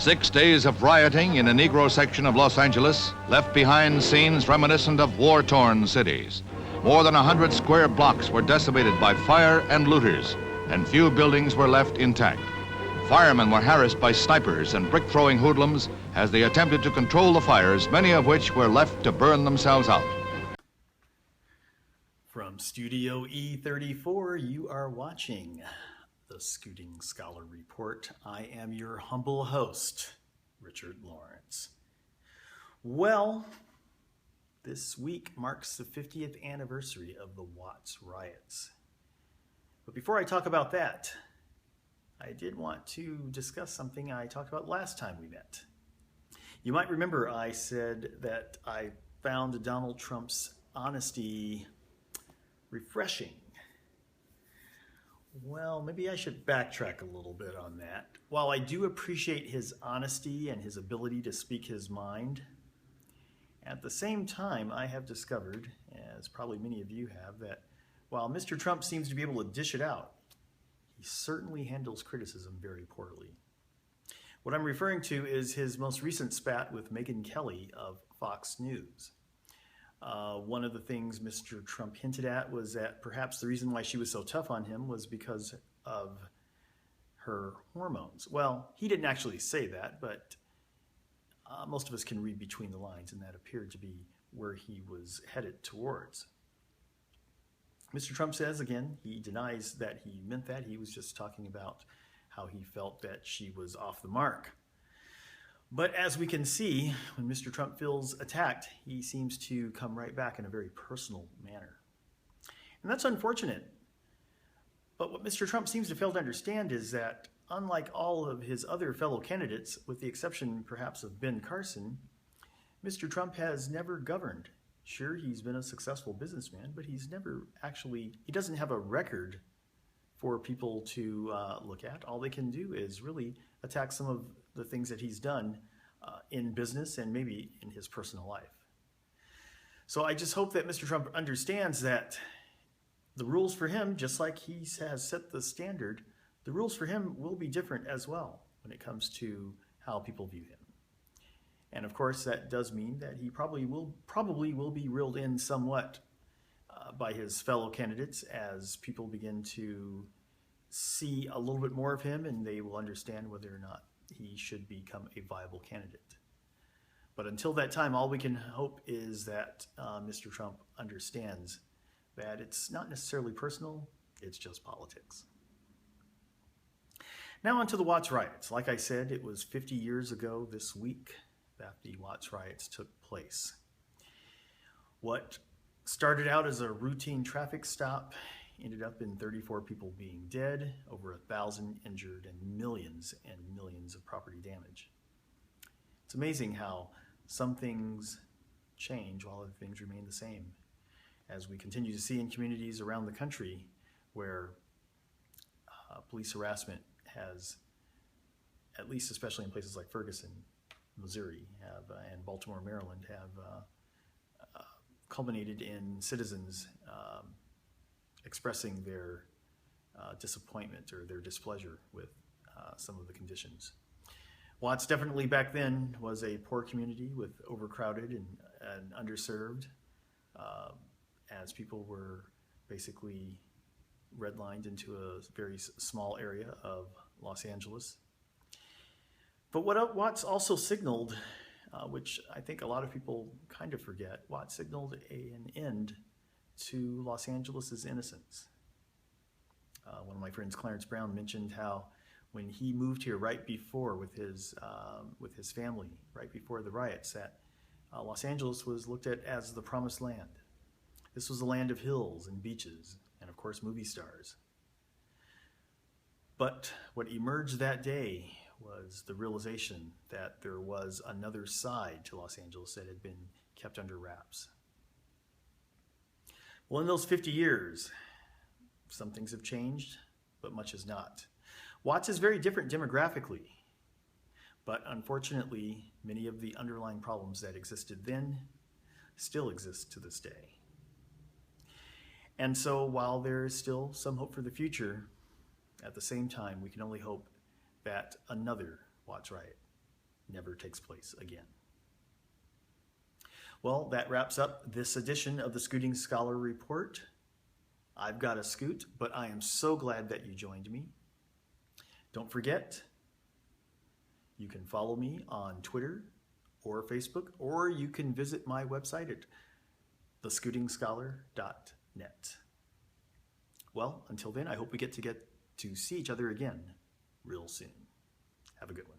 6 days of rioting in a Negro section of Los Angeles left behind scenes reminiscent of war-torn cities. More than 100 square blocks were decimated by fire and looters, and few buildings were left intact. Firemen were harassed by snipers and brick-throwing hoodlums as they attempted to control the fires, many of which were left to burn themselves out. From Studio E34, you are watching the Scooting Scholar Report. I am your humble host, Richard Lawrence. Well, this week marks the 50th anniversary of the Watts Riots. But before I talk about that, I did want to discuss something I talked about last time we met. You might remember I said that I found Donald Trump's honesty refreshing. Well, maybe I should backtrack a little bit on that. While I do appreciate his honesty and his ability to speak his mind, at the same time, I have discovered, as probably many of you have, that while Mr. Trump seems to be able to dish it out, he certainly handles criticism very poorly. What I'm referring to is his most recent spat with Megyn Kelly of Fox News. One of the things Mr. Trump hinted at was that perhaps the reason why she was so tough on him was because of her hormones. Well, he didn't actually say that, but most of us can read between the lines, and that appeared to be where he was headed towards. Mr. Trump says, again, he denies that he meant that. He was just talking about how he felt that she was off the mark. But as we can see, when Mr. Trump feels attacked, he seems to come right back in a very personal manner. And that's unfortunate. But what Mr. Trump seems to fail to understand is that, unlike all of his other fellow candidates, with the exception perhaps of Ben Carson, Mr. Trump has never governed. Sure, he's been a successful businessman, but he doesn't have a record for people to look at. All they can do is really attack some of the things that he's done in business and maybe in his personal life. So I just hope that Mr. Trump understands that the rules for him, just like he has set the standard, the rules for him will be different as well when it comes to how people view him. And of course, that does mean that he probably will be reeled in somewhat by his fellow candidates as people begin to see a little bit more of him, and they will understand whether or not he should become a viable candidate. But until that time, all we can hope is that Mr. Trump understands that it's not necessarily personal, it's just politics. Now on to the Watts Riots. Like I said, it was 50 years ago this week that the Watts Riots took place. What started out as a routine traffic stop ended up in 34 people being dead, over 1,000 injured, and millions of property damage. It's amazing how some things change while other things remain the same, as we continue to see in communities around the country where police harassment has, at least especially in places like Ferguson, Missouri, and Baltimore, Maryland, have culminated in citizens expressing their disappointment or their displeasure with some of the conditions. Watts definitely back then was a poor community with overcrowded and underserved, as people were basically redlined into a very small area of Los Angeles. But what Watts also signaled, which I think a lot of people kind of forget, Watts signaled an end to Los Angeles' innocence. One of my friends, Clarence Brown, mentioned how when he moved here right before with his family, right before the riots, that Los Angeles was looked at as the promised land. This was a land of hills and beaches and, of course, movie stars. But what emerged that day was the realization that there was another side to Los Angeles that had been kept under wraps. Well, in those 50 years, some things have changed, but much has not. Watts is very different demographically, but unfortunately, many of the underlying problems that existed then still exist to this day. And so while there is still some hope for the future, at the same time, we can only hope that another Watts riot never takes place again. Well, that wraps up this edition of the Scooting Scholar Report. I've got to scoot, but I am so glad that you joined me. Don't forget, you can follow me on Twitter or Facebook, or you can visit my website at thescootingscholar.net. Well, until then, I hope we get to see each other again real soon. Have a good one.